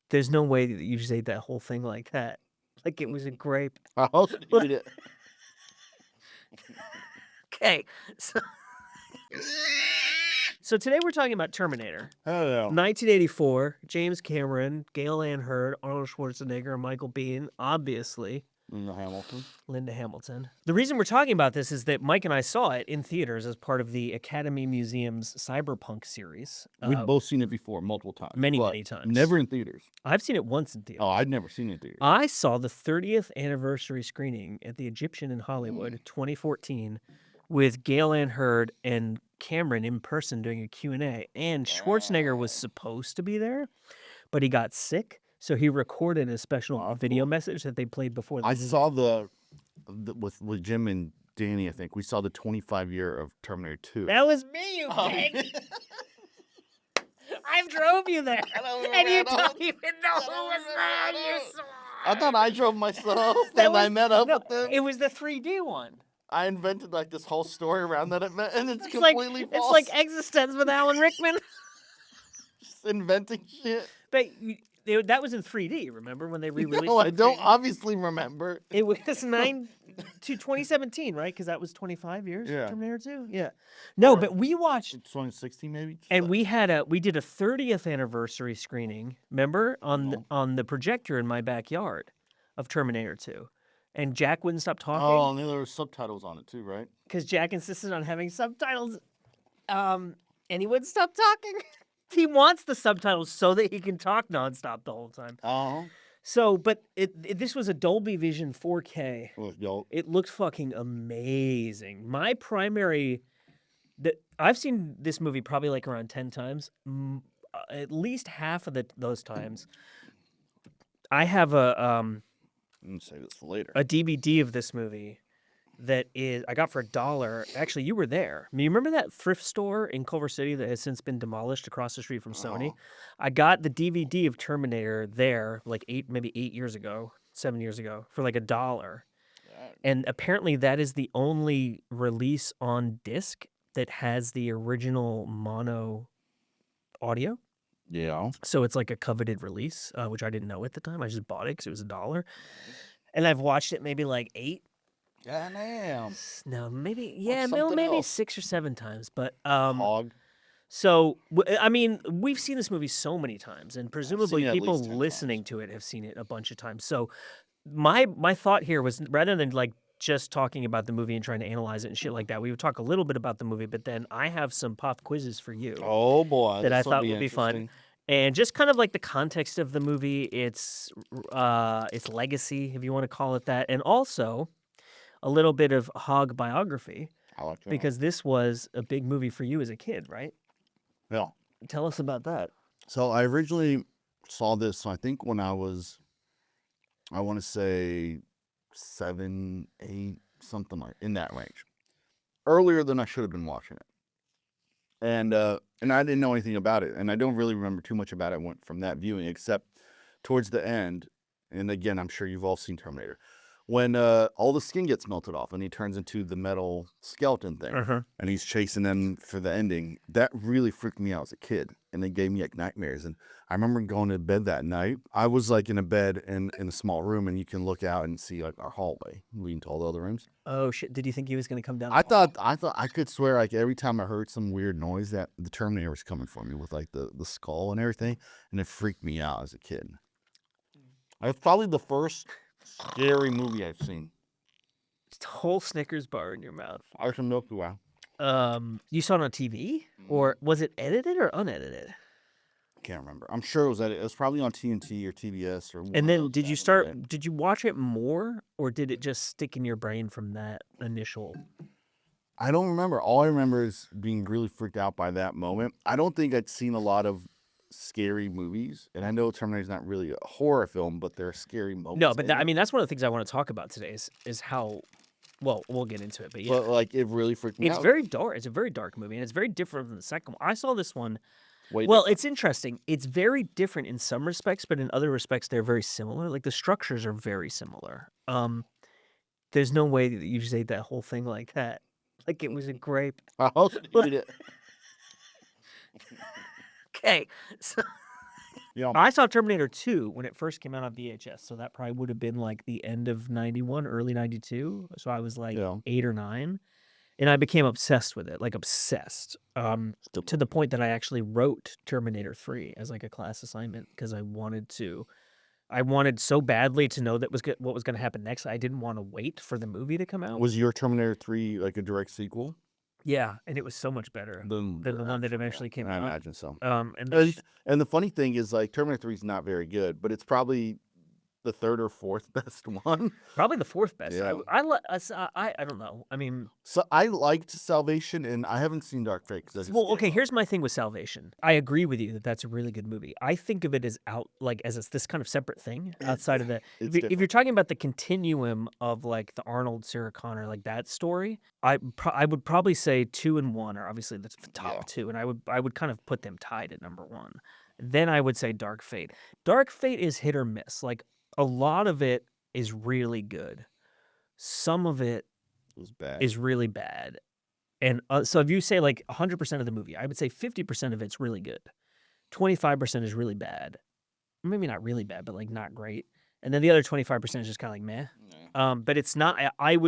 There's no way that you just ate that whole thing like that. Like it was a grape. How else did you eat it? Okay. So, so today we're talking about Terminator. Hello. 1984, James Cameron, Gale Ann Hurd, Arnold Schwarzenegger, and Michael Biehn, obviously. Linda Hamilton. The reason we're talking about this is that Mike and I saw it in theaters as part of the Academy Museum's Cyberpunk series. We've both seen it before, multiple times. Many but times. Never in theaters. I've seen it once in theaters. Oh, I'd never seen it in theaters. I saw the 30th anniversary screening at the Egyptian in Hollywood, 2014, with Gale Ann Hurd and Cameron in person doing a Q&A. And Schwarzenegger was supposed to be there, but he got sick. So he recorded a special video message that they played before. I saw the with Jim and Danny, I think. We saw the 25-year of Terminator 2. That was me, you pig. I drove you there. And you don't even know who was there. You I thought I drove myself and I met up with them. It was the 3D one. I invented like this whole story around that event, and it's completely false. It's like Existence with Alan Rickman. Just inventing shit. But that was in 3D, remember, when they re-released it? No, I don't obviously remember. It was 2017, right? Because that was 25 years of Terminator 2? Yeah. No, but we watched... 2016, maybe? And we did a 30th anniversary screening, remember, on the projector in my backyard of Terminator 2. And Jack wouldn't stop talking. Oh, and there were subtitles on it too, right? Because Jack insisted on having subtitles. And he wouldn't stop talking. He wants the subtitles so that he can talk nonstop the whole time. So, but this was a Dolby Vision 4K. It looked fucking amazing. My primary... I've seen this movie probably like around 10 times. At least half of those times. I have I'm gonna save this for later. A DVD of this movie that I got for $1. Actually, you were there. I mean, you remember that thrift store in Culver City that has since been demolished across the street from Sony? I got the DVD of Terminator there like 7 years ago, for like $1. And apparently that is the only release on disc that has the original mono audio. Yeah. So it's like a coveted release, which I didn't know at the time. I just bought it because it was $1. And I've watched it maybe like 8. Yeah, damn. No, maybe 6 or 7 times. But Hog. So I mean, we've seen this movie so many times, and presumably people listening to it have seen it a bunch of times. So my thought here was, rather than like just talking about the movie and trying to analyze it and shit like that, we would talk a little bit about the movie. But then I have some pop quizzes for you. Oh boy, that I thought would be fun. And just kind of like the context of the movie, its legacy, if you want to call it that, and also a little bit of Hog biography. I like that. Because this was a big movie for you as a kid, right? Yeah. Tell us about that. So I originally saw this, I think when I was, I want to say 7, 8, something like in that range. Earlier than I should have been watching it. And I didn't know anything about it, and I don't really remember too much about it from that viewing, except towards the end. And again, I'm sure you've all seen Terminator, when all the skin gets melted off and he turns into the metal skeleton thing, and he's chasing them for the ending. That really freaked me out as a kid, and it gave me like nightmares. And I remember going to bed that night. I was like in a bed in a small room, and you can look out and see like our hallway leading to all the other rooms. Oh shit! Did you think he was going to come down? I thought I could swear like every time I heard some weird noise that the Terminator was coming for me with like the skull and everything, and it freaked me out as a kid. It's probably the first scary movie I've seen. Just a whole Snickers bar in your mouth. I was a Milky Way. You saw it on TV, or was it edited or unedited? Can't remember. I'm sure it was edited. It was probably on TNT or TBS or. And then did you watch it more, or did it just stick in your brain from that initial? I don't remember. All I remember is being really freaked out by that moment. I don't think I'd seen a lot of scary movies, and I know Terminator's not really a horror film, but there are scary moments. No, but I mean that's one of the things I want to talk about today is how. Well, we'll get into it, but yeah. But like it really freaked me out. It's very dark. It's a very dark movie, and it's very different from the second one. I saw this one. Well, it's interesting. It's very different in some respects, but in other respects, they're very similar. Like the structures are very similar. There's no way that you just ate that whole thing like that. Like it was a grape. How else did you eat it? Okay, so Yeah. I saw Terminator 2 when it first came out on VHS, so that probably would have been like the end of 91, early 92. So I was like Yeah. 8 or 9. And I became obsessed with it, like obsessed, to the point that I actually wrote Terminator 3 as like a class assignment because I wanted so badly to know what was going to happen next. I didn't want to wait for the movie to come out. Was your Terminator 3 like a direct sequel? Yeah, and it was so much better than the one that eventually came I out. imagine so. And the funny thing is, like, Terminator 3 is not very good, but it's probably the third or fourth best one. probably the fourth best. Yeah. I don't know. I mean, So I liked Salvation, and I haven't seen Dark Fate. well, okay. Here's my thing with Salvation. I agree with you that that's a really good movie. I think of it as this kind of separate thing outside of the. If you're talking about the continuum of like the Arnold, Sarah Connor, like that story, I would probably say 2 and 1 are obviously the top two, and I would kind of put them tied at number 1. Then I would say Dark Fate. Dark Fate is hit or miss. Like a lot of it is really good. Some of it was bad. Is really bad. And so if you say like 100% of the movie, I would say 50% of it's really good. 25% is really bad. Maybe not really bad, but like not great. And then the other 25% is just kind of like meh. Yeah. But it's not. I know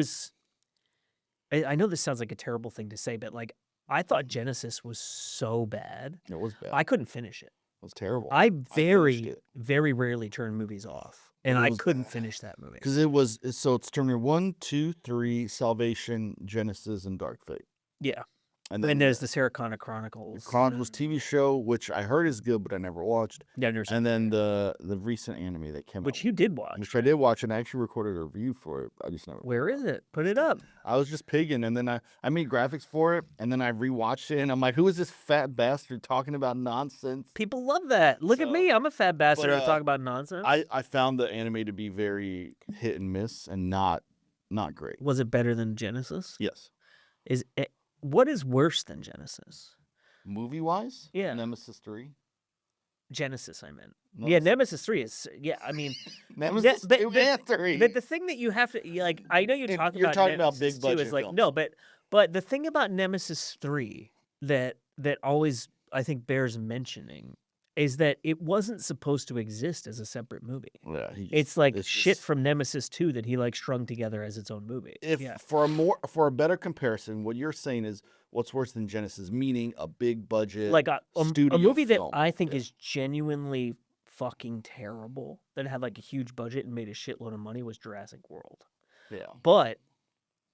this sounds like a terrible thing to say, but like I thought Genesis was so bad. It was bad. I couldn't finish it. It was terrible. I very rarely turn movies off, and I couldn't finish that movie because it's Terminator 1, 2, 3, Salvation, Genesis, and Dark Fate. Yeah. And then there's the Sarah Connor Chronicles. The Chronicles TV show, which I heard is good, but I never watched. Yeah, never seen. And then the recent anime that came out. Which you did watch. Which I did watch, and I actually recorded a review for it. I just never. Where is it? Put it up. I was just pigging, and then I made graphics for it, and then I rewatched it, and I'm like, who is this fat bastard talking about nonsense? People love that. Look at me. I'm a fat bastard who talk about nonsense. I found the anime to be very hit and miss and not great. Was it better than Genesis? Yes. What is worse than Genesis? Movie-wise? Yeah. Nemesis 3. Genesis, I meant. Yeah, Nemesis 3 is, I mean. Nemesis 2 and 3. But the thing that you have to, like, I know you're talking about big budget is like, films. no, but the thing about Nemesis 3 that always, I think, bears mentioning is that it wasn't supposed to exist as a separate movie. Yeah, it's shit from Nemesis 2 that he like strung together as its own movie. For a better comparison, what you're saying is what's worse than Genesis, meaning a big budget, like a movie film. That I think is genuinely fucking terrible, that had like a huge budget and made a shitload of money, was Jurassic World. Yeah, but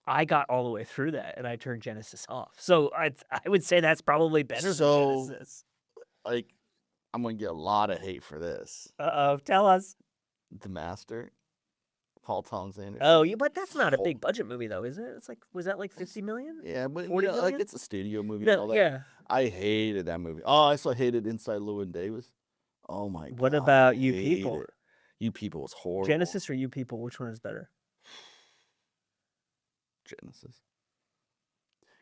I got all the way through that and I turned Genesis off. So I would say that's probably better than Genesis. Like, I'm going to get a lot of hate for this. Uh-oh, tell us. The Master, Paul Thomas Anderson. Oh, yeah, but that's not a big budget movie, though, is it? It's like, was that like 50 million? Yeah, but 40 million? like it's a studio movie and all that. Yeah. I hated that movie. Oh, I also hated Inside Llewyn Davis. Oh, my God. What about You People? You People was horrible. Genesis or You People, which one is better? Genesis.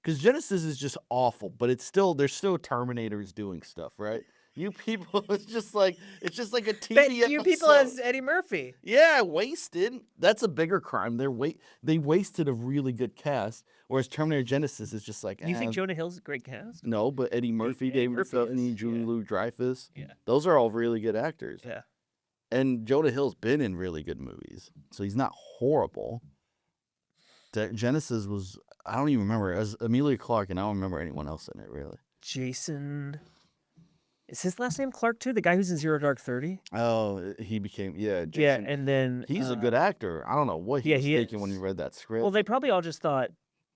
Because Genesis is just awful, but there's still Terminators doing stuff, right? You People, it's just like a TV episode. You People has Eddie Murphy. Yeah, wasted. That's a bigger crime. They wasted a really good cast, whereas Terminator Genesis is just like. You think Jonah Hill's a great cast? No, but Eddie Murphy, David Duchovny, Julie Louis-Dreyfus. Yeah, those are all really good actors. Yeah, and Jonah Hill's been in really good movies, so he's not horrible. Genesis was. I don't even remember. As Emilia Clarke, and I don't remember anyone else in it, really. Jason. Is his last name Clarke, too? The guy who's in Zero Dark 30? Oh, he became, Jason. Yeah, and then... He's a good actor. I don't know what he was thinking when he read that script. Well, they probably all just thought...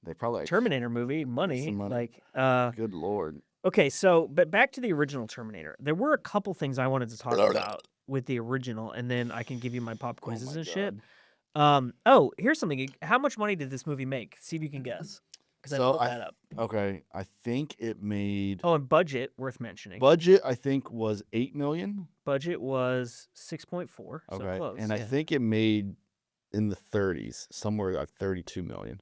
They probably... Terminator movie, money. Like, good Lord. Okay, so, but back to the original Terminator. There were a couple things I wanted to talk about with the original, and then I can give you my pop quizzes and shit. Here's something. How much money did this movie make? See if you can guess. Because I pulled that up. Okay, I think it made... Oh, and budget, worth mentioning. Budget, I think, was $8 million. Budget was 6.4. Okay, so close. And I think it made in the 30s, somewhere like 32 million.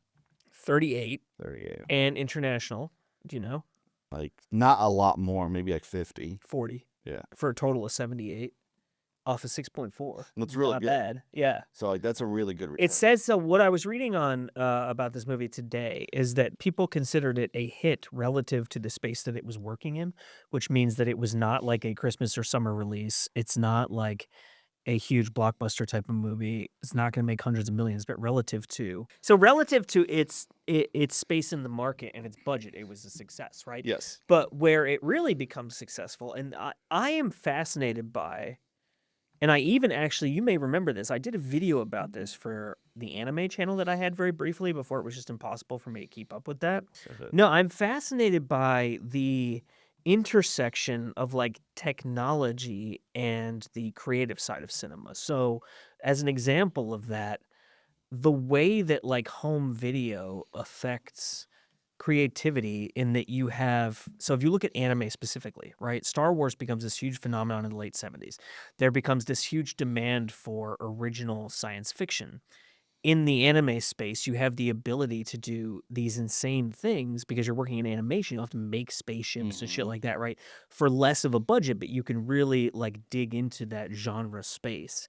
38. 38. And international, do you know? Like, not a lot more, maybe like 50. 40. Yeah. For a total of 78. off of 6.4. That's really not good. bad. Yeah. So like that's a really good return. It says so. What I was reading on about this movie today is that people considered it a hit relative to the space that it was working in, which means that it was not like a Christmas or summer release. It's not like a huge blockbuster type of movie. It's not going to make hundreds of millions, but relative to its space in the market and its budget, it was a success, right? Yes. But where it really becomes successful, and I am fascinated by, and I even actually, you may remember this, I did a video about this for the anime channel that I had very briefly before it was just impossible for me to keep up with that. No, I'm fascinated by the intersection of like technology and the creative side of cinema. So, as an example of that, the way that like home video affects creativity in that you have, so if you look at anime specifically, right? Star Wars becomes this huge phenomenon in the late 70s. There becomes this huge demand for original science fiction. In the anime space, you have the ability to do these insane things because you're working in animation. You have to make spaceships and shit like that, right? For less of a budget, but you can really like dig into that genre space.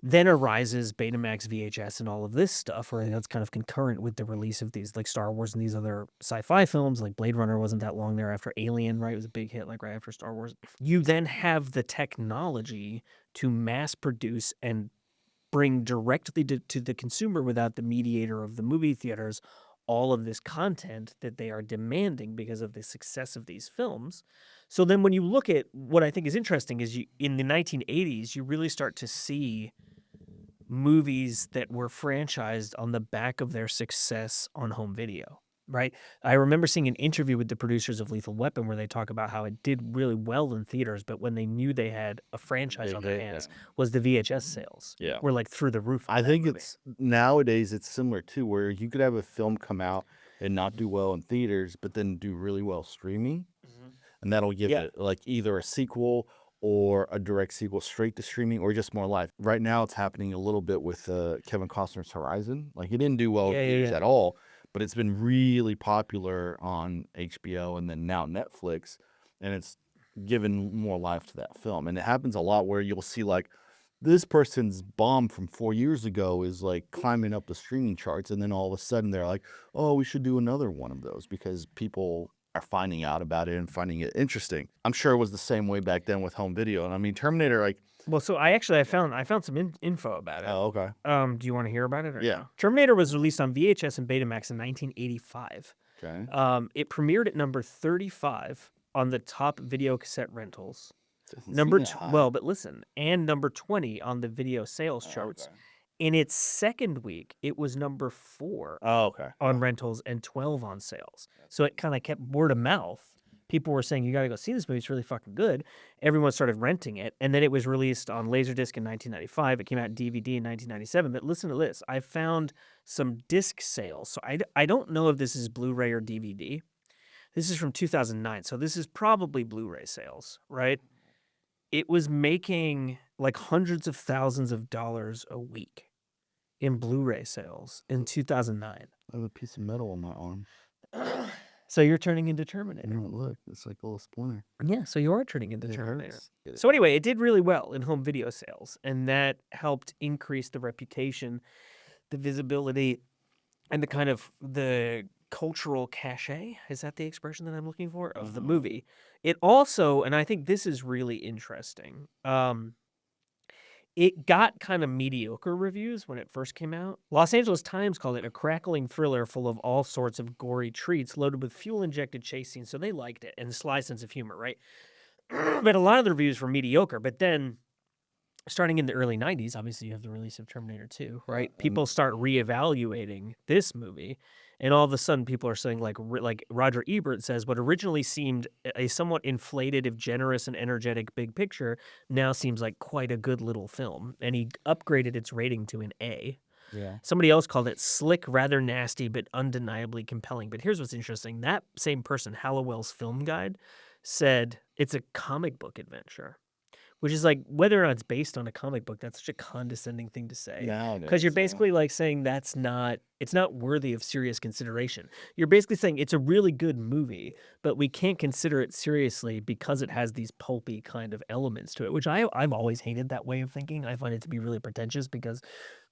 Then arises Betamax, VHS, and all of this stuff, where that's kind of concurrent with the release of these like Star Wars and these other sci-fi films. Like Blade Runner wasn't that long thereafter. Alien, right, was a big hit like right after Star Wars. You then have the technology to mass produce and bring directly to the consumer without the mediator of the movie theaters all of this content that they are demanding because of the success of these films. So then when you look at what I think is interesting is in the 1980s, you really start to see movies that were franchised on the back of their success on home video, right? I remember seeing an interview with the producers of Lethal Weapon where they talk about how it did really well in theaters, but when they knew they had a franchise on their hands, was the VHS sales were like through the roof. I think it's nowadays it's similar too, where you could have a film come out and not do well in theaters, but then do really well streaming, and that'll give it like either a sequel or a direct sequel straight to streaming or just more live. Right now it's happening a little bit with Kevin Costner's Horizon. Like it didn't do well in theaters at all, but it's been really popular on HBO and then now Netflix, and it's given more life to that film. And it happens a lot where you'll see like this person's bomb from 4 years ago is like climbing up the streaming charts, and then all of a sudden they're like, oh, we should do another one of those because people are finding out about it and finding it interesting. I'm sure it was the same way back then with home video. And I mean, Terminator, like, well, so I found some info about it. oh, okay. Do you want to hear about it? Or Yeah. no? Terminator was released on VHS and Betamax in 1985. Okay. It premiered at number 35 on the top video cassette rentals. But listen, and number 20 on the video sales charts. Okay. In its second week, it was number 4 on rentals and 12 on sales. So it kind of kept word of mouth. People were saying, you got to go see this movie. It's really fucking good. Everyone started renting it. And then it was released on Laserdisc in 1995. It came out in DVD in 1997. But listen to this. I found some disc sales. So I don't know if this is Blu-ray or DVD. This is from 2009. So this is probably Blu-ray sales, right? It was making like hundreds of thousands of dollars a week in Blu-ray sales in 2009. I have a piece of metal on my arm. So you're turning into Terminator. No, look, it's like a little splinter. Yeah, so you are turning into It Terminator. hurts. So anyway, it did really well in home video sales, and that helped increase the reputation, the visibility, and the kind of the cultural cachet, is that the expression that I'm looking for, of the movie. It also, and I think this is really interesting, it got kind of mediocre reviews when it first came out. Los Angeles Times called it a crackling thriller full of all sorts of gory treats loaded with fuel-injected chase scenes, so they liked it, and a sly sense of humor, right? But a lot of the reviews were mediocre, but then starting in the early 90s, obviously you have the release of Terminator 2, right? People start reevaluating this movie, and all of a sudden people are saying, like Roger Ebert says, what originally seemed a somewhat inflated, if generous and energetic big picture now seems like quite a good little film. And he upgraded its rating to an A. Yeah. Somebody else called it slick, rather nasty, but undeniably compelling. But here's what's interesting. That same person, Hallowell's Film Guide, said it's a comic book adventure, which is like whether or not it's based on a comic book. That's such a condescending thing to say. Nowadays, Because you're yeah. basically like saying it's not worthy of serious consideration. You're basically saying it's a really good movie, but we can't consider it seriously because it has these pulpy kind of elements to it, which I've always hated that way of thinking. I find it to be really pretentious because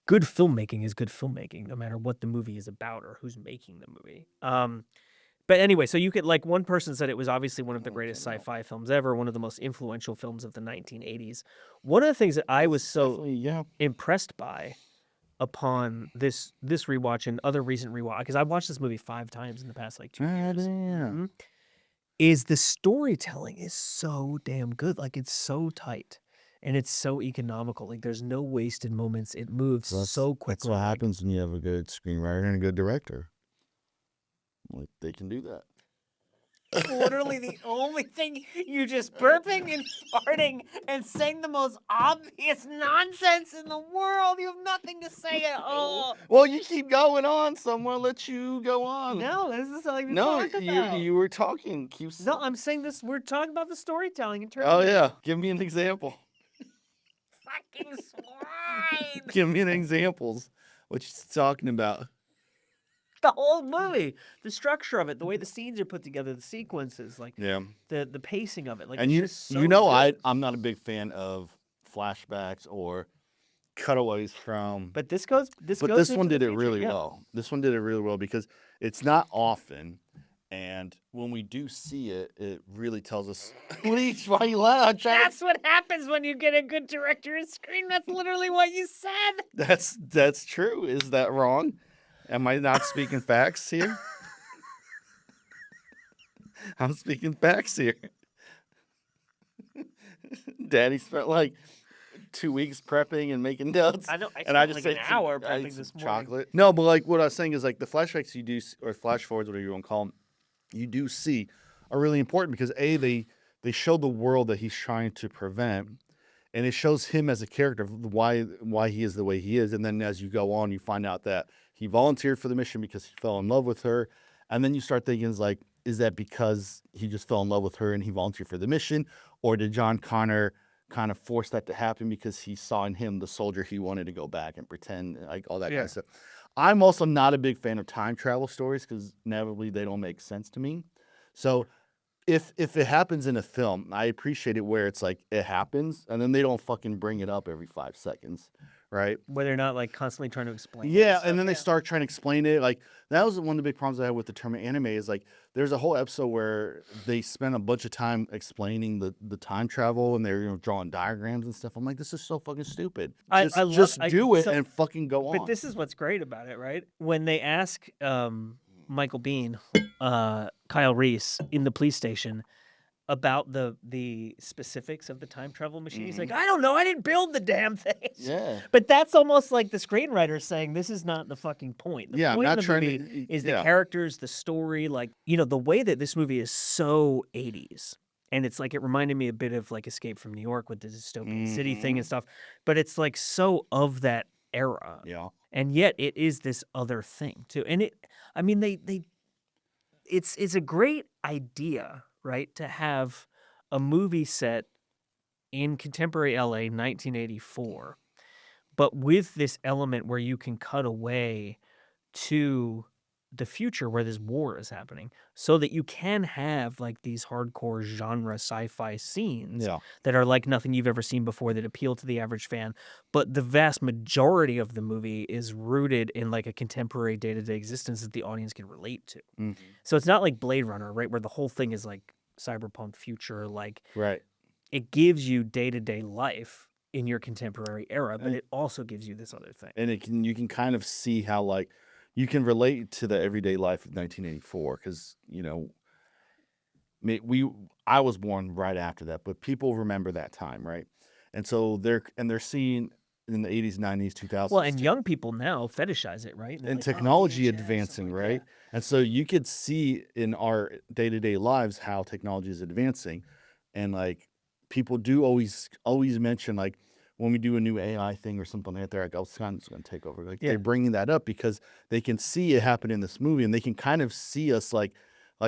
good filmmaking is good filmmaking, no matter what the movie is about or who's making the movie. But anyway, so you could, like, one person said it was obviously one of the greatest sci-fi films ever, one of the most influential films of the 1980s. One of the things that I was so impressed by upon this rewatch and other recent rewatch, because I've watched this movie 5 times in the past like 2 years, is the storytelling is so damn good. Like, it's so tight and it's so economical. Like, there's no wasted moments. It moves so quickly. That's what happens when you have a good screenwriter and a good director. Like, they can do that. Literally the only thing, you just burping and farting and saying the most obvious nonsense in the world. You have nothing to say at all. Well, you keep going on. Someone let you go on. No, this is something to talk about. You were talking. No, I'm saying this. We're talking about the storytelling in terms. Oh yeah, give me an example. Fucking swine. Give me an examples. What you talking about? The whole movie, the structure of it, the way the scenes are put together, the sequences, like the pacing of it, like, and I'm not a big fan of flashbacks or cutaways from. But this one did it really well. This one did it really well because it's not often, and when we do see it, it really tells us. Why you laugh? That's what happens when you get a good director on screen. That's literally what you said. That's true. Is that wrong? Am I not speaking facts here? I'm speaking facts here. Daddy spent like 2 weeks prepping and making notes. I know. I just spent like an hour prepping this morning. Chocolate. No, but like what I was saying is like the flashbacks you do, or flash forwards, whatever you want to call them, you do see are really important because they show the world that he's trying to prevent. And it shows him as a character, why he is the way he is. And then as you go on, you find out that he volunteered for the mission because he fell in love with her. And then you start thinking, is that because he just fell in love with her and he volunteered for the mission? Or did John Connor kind of force that to happen because he saw in him the soldier he wanted to go back and pretend, like all that kind of stuff? I'm also not a big fan of time travel stories because inevitably they don't make sense to me. So if it happens in a film, I appreciate it where it's like it happens and then they don't fucking bring it up every 5 seconds, right? Where they're not like constantly trying to explain. Yeah, and then they start trying to explain it. Like that was one of the big problems I had with the Terminator anime is like there's a whole episode where they spend a bunch of time explaining the time travel and they're drawing diagrams and stuff. I'm like, this is so fucking stupid. Just do it and fucking go on. But this is what's great about it, right? When they ask Michael Biehn, Kyle Reese in the police station about the specifics of the time travel machine, he's like, I don't know, I didn't build the damn thing. Yeah. But that's almost like the screenwriter saying this is not the fucking point. The point of the movie is the characters, the story, like, the way that this movie is so 80s. And it's like, it reminded me a bit of like Escape from New York with the dystopian city thing and stuff. But it's like so of that era. Yeah. And yet it is this other thing too. And it's a great idea, right? To have a movie set in contemporary LA, 1984, but with this element where you can cut away to the future where this war is happening so that you can have like these hardcore genre sci-fi scenes that are like nothing you've ever seen before that appeal to the average fan. But the vast majority of the movie is rooted in like a contemporary day-to-day existence that the audience can relate to. Mm-hmm. So it's not like Blade Runner, right? Where the whole thing is like cyberpunk future, like it gives you day-to-day life in your contemporary era, but it also gives you this other thing. And you can kind of see how like you can relate to the everyday life of 1984 because, I was born right after that, but people remember that time, right? And so they're seeing in the 80s, 90s, 2000s. Well, and young people now fetishize it, right? And like, technology advancing, right? And so you could see in our day-to-day lives how technology is advancing. And like people do always mention like, when we do a new AI thing or something like that, like, it's going to take over. Like they're bringing that up because they can see it happen in this movie, and they can kind of see us like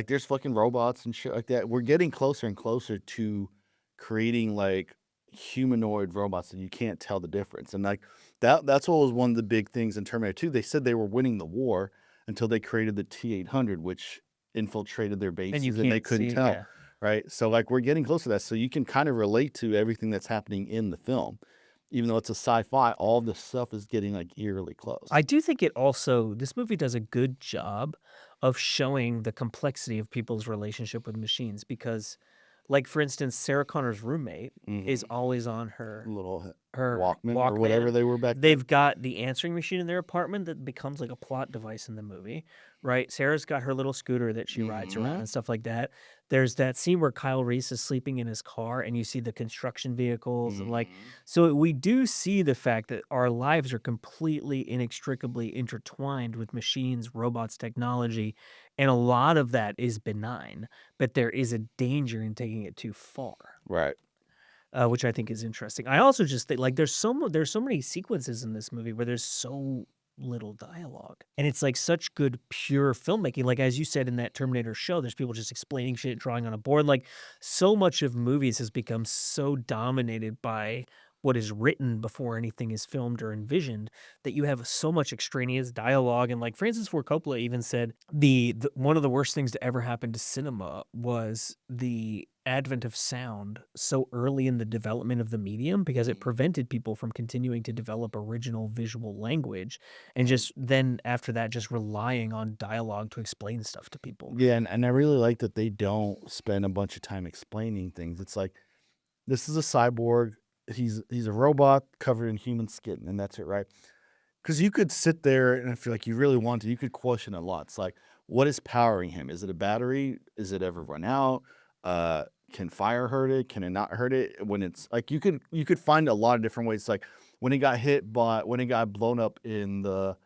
there's fucking robots and shit like that. We're getting closer and closer to creating like humanoid robots that you can't tell the difference. And like that's what was one of the big things in Terminator 2. They said they were winning the war until they created the T-800, which infiltrated their And you bases and they can't couldn't see, tell. yeah. Right? So like we're getting close to that. So you can kind of relate to everything that's happening in the film. Even though it's a sci-fi, all this stuff is getting like eerily close. I do think this movie does a good job of showing the complexity of people's relationship with machines because, like, for instance, Sarah Connor's roommate is always on her Little her Walkman or whatever they were back then. They've got the answering machine in their apartment that becomes like a plot device in the movie, right? Sarah's got her little scooter that she rides around and stuff like that. There's that scene where Kyle Reese is sleeping in his car and you see the construction vehicles and like so we do see the fact that our lives are completely inextricably intertwined with machines, robots, technology, and a lot of that is benign, but there is a danger in taking it too far. Right. Which I think is interesting. I also just think like there's so many sequences in this movie where there's so little dialogue, and it's like such good pure filmmaking. Like as you said in that Terminator show, there's people just explaining shit, drawing on a board. Like so much of movies has become so dominated by what is written before anything is filmed or envisioned that you have so much extraneous dialogue. And like Francis Ford Coppola even said the one of the worst things to ever happen to cinema was the advent of sound so early in the development of the medium because it prevented people from continuing to develop original visual language and just then after that just relying on dialogue to explain stuff to people. Yeah, and I really like that they don't spend a bunch of time explaining things. It's like this is a cyborg. He's a robot covered in human skin, and that's it, right? Because you could sit there and if like you really want to, you could question a lot. It's like, what is powering him? Is it a battery? Is it ever run out? Can fire hurt it? Can it not hurt it? When it's like you could find a lot of different ways. Like when it got blown up in the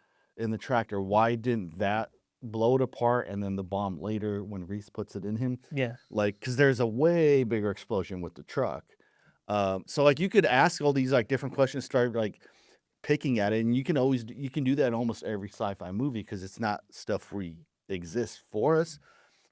tractor, why didn't that blow it apart and then the bomb later when Reese puts it in him? Yeah. Like because there's a way bigger explosion with the truck. So like you could ask all these like different questions, start like picking at it, and you can do that in almost every sci-fi movie because it's not stuff exists for us.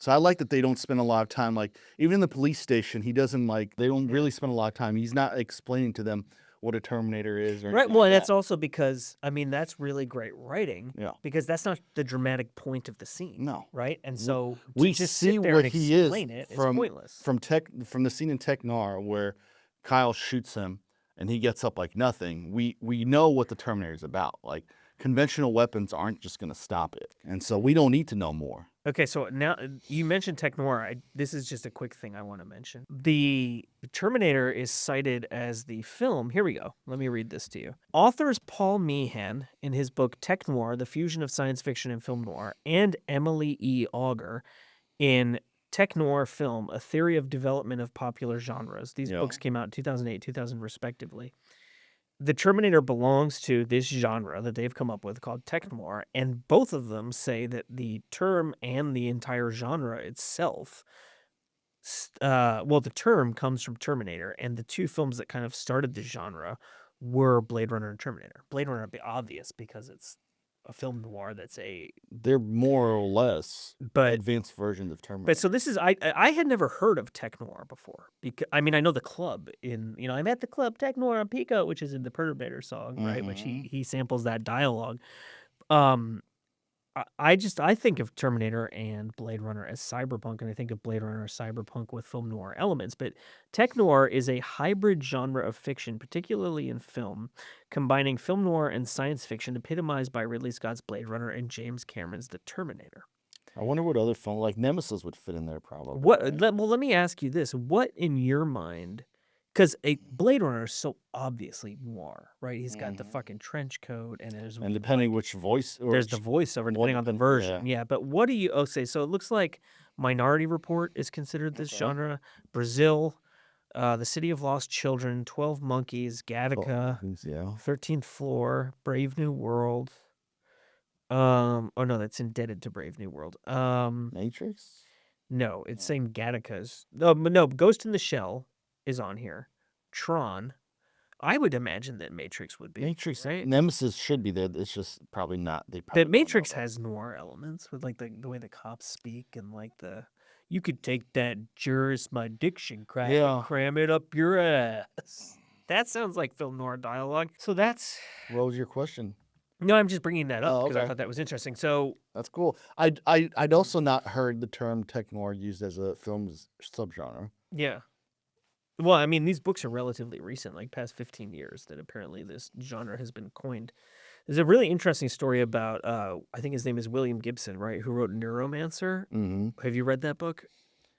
So I like that they don't spend a lot of time, like even in the police station, they don't really spend a lot of time. He's not explaining to them what a Terminator is or Right. anything Well, like and that's that. also because I mean that's really great writing. Yeah. Because that's not the dramatic point of the scene. No. Right. And so We to just see sit there what and he is explain it is pointless. from the scene in Tech Noir where Kyle shoots him and he gets up like nothing. We know what the Terminator is about. Like conventional weapons aren't just going to stop it, and so we don't need to know more. Okay, so now you mentioned Tech Noir. This is just a quick thing I want to mention. The Terminator is cited as the film. Here we go. Let me read this to you. Authors Paul Meehan, in his book Tech Noir, The Fusion of Science Fiction and Film Noir, and Emily E. Auger in Tech Noir Film, A Theory of Development of Popular Genres. These books came out in 2008, 2000 respectively. The Terminator belongs to this genre that they've come up with called tech noir, and both of them say that the term and the entire genre itself, the term comes from Terminator, and the two films that kind of started the genre were Blade Runner and Terminator. Blade Runner would be obvious because it's a film noir they're more or less advanced versions of Terminator. But so this is I had never heard of tech noir before because I mean I know the club I'm at the club tech noir on Pico, which is in the Perturbator song, right? Which he samples that dialogue. I think of Terminator and Blade Runner as cyberpunk, and I think of Blade Runner as cyberpunk with film noir elements. But tech noir is a hybrid genre of fiction, particularly in film, combining film noir and science fiction, epitomized by Ridley Scott's Blade Runner and James Cameron's The Terminator. I wonder what other film, like Nemesis, would fit in there probably. Well, let me ask you this: what in your mind? Because a Blade Runner is so obviously noir, right? He's got the fucking trench coat, and depending which voice, there's the voiceover depending on the version. Yeah, but what do you say? So it looks like Minority Report is considered this genre. Brazil, The City of Lost Children, 12 Monkeys, Gattaca, 13th Floor, Brave New World. Oh no, that's indebted to Brave New World. Matrix? No, it's saying Gattaca's. No, Ghost in the Shell is on here. Tron. I would imagine that Matrix would be. Matrix, right? Nemesis should be there. It's just probably not. But Matrix has noir elements with like the way the cops speak and like you could take that jurisdiction, cram it up your ass. That sounds like film noir dialogue. So that's... What was your question? No, I'm just bringing that up because I okay. thought that was interesting. So That's cool. I'd also not heard the term tech noir used as a film's subgenre. yeah. Well, I mean, these books are relatively recent, like past 15 years, that apparently this genre has been coined. There's a really interesting story about, I think his name is William Gibson, right? Who wrote Neuromancer. Mm-hmm. Have you read that book?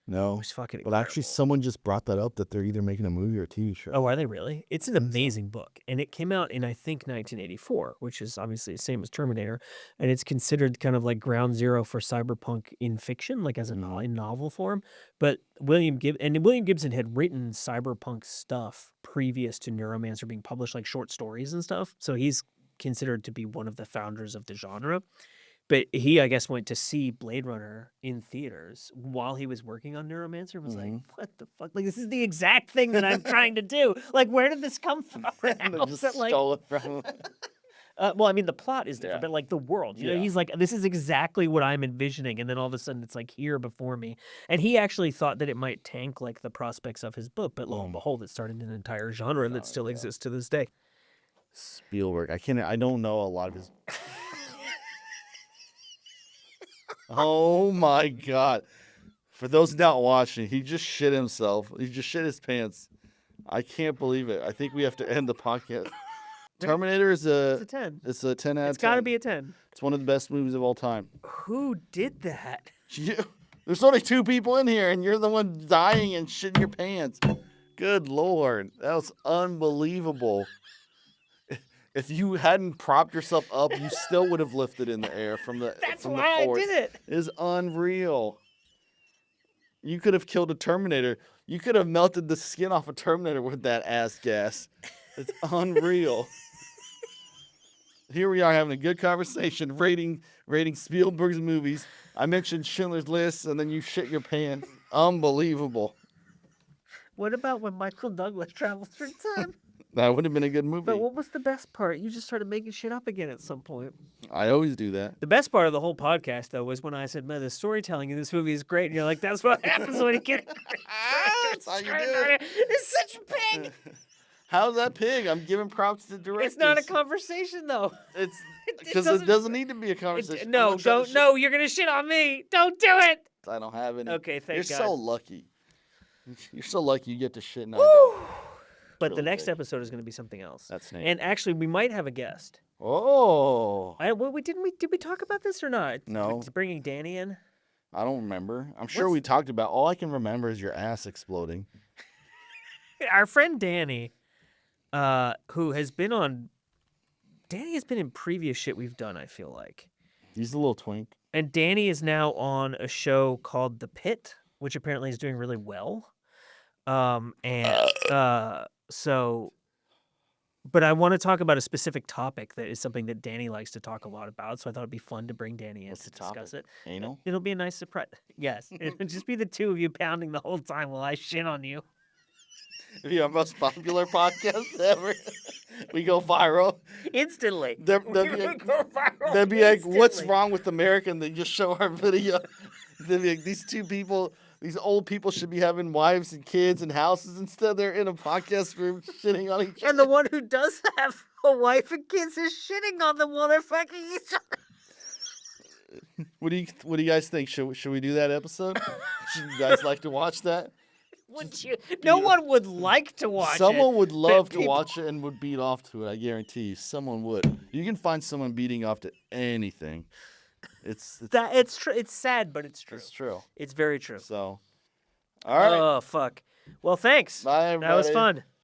No. It's fucking But incredible. actually, someone just brought that up that they're either making a movie or a TV show. Oh, are they really? It's an amazing book. And it came out in, I think, 1984, which is obviously the same as Terminator. And it's considered kind of like ground zero for cyberpunk in fiction, like as a in novel form. But William Gibson had written cyberpunk stuff previous to Neuromancer being published, like short stories and stuff. So he's considered to be one of the founders of the genre. But he, I guess, went to see Blade Runner in theaters while he was working on Neuromancer and was like, what the fuck? Like, this is the exact thing that I'm trying to do. Like, where did this come from? And they just stole it from him. Well, I mean, the plot is different, but like the world, you know, he's like, this is exactly what I'm envisioning. And then all of a sudden it's like here before me. And he actually thought that it might tank like the prospects of his book. But lo and behold, it started an entire genre that still exists to this day. Spielberg. I don't know a lot of his. Oh my God. For those not watching, he just shit himself. He just shit his pants. I can't believe it. I think we have to end the podcast. Terminator is It's a 10. It's a 10 out of 10. It's got to be a 10. It's one of the best movies of all time. Who did that? There's only 2 people in here, and you're the one dying and shitting your pants. Good Lord. That was unbelievable. If you hadn't propped yourself up, you still would have lifted in the air from the That's from why the force. I did it. It is unreal. You could have killed a Terminator. You could have melted the skin off a Terminator with that ass gas. It's unreal. Here we are having a good conversation, rating Spielberg's movies. I mentioned Schindler's List, and then you shit your pants. Unbelievable. What about when Michael Douglas travels through time? That would have been a good movie. But what was the best part? You just started making shit up again at some point. I always do that. The best part of the whole podcast, though, was when I said, man, the storytelling in this movie is great. And you're like, that's what happens when you get... That's how you do it. It's such a pig. How's that pig? I'm giving props to directors. It's not a conversation, though. It's because it doesn't need to be a conversation. No, don't. No, you're going to shit on me. Don't do it. I don't have any. Okay, thank God. You're so lucky. You're so lucky you get to shit now. But the next episode is going to be something else. That's neat. And actually, we might have a guest. Oh. Did we talk about this or not? No. Bringing Danny in? I don't remember. I'm sure we talked about. All I can remember is your ass exploding. Our friend Danny, who has been on... Danny has been in previous shit we've done, I feel like. He's a little twink. And Danny is now on a show called The Pit, which apparently is doing really well. So, but I want to talk about a specific topic that is something that Danny likes to talk a lot about. So I thought it'd be fun to bring Danny in to discuss it. Anal? It'll be a nice surprise. Yes. It'll just be the two of you pounding the whole time while I shit on you. It'll be our most popular podcast ever. We go viral. Instantly. They'd be like, what's wrong with America? And they just show our video. They'd be like, these 2 people... These old people should be having wives and kids and houses. Instead, they're in a podcast room shitting on each other. And the one who does have a wife and kids is shitting on them while they're fucking each other. What do you guys think? Should we do that episode? Should you guys like to watch that? Would you? No one would like to watch it. Someone would love to watch it and would beat off to it. I guarantee you, someone would. You can find someone beating off to anything. It's true. It's sad, but it's true. It's true. It's very true. So, all right. Oh fuck. Well, thanks. Bye, everybody. That was fun.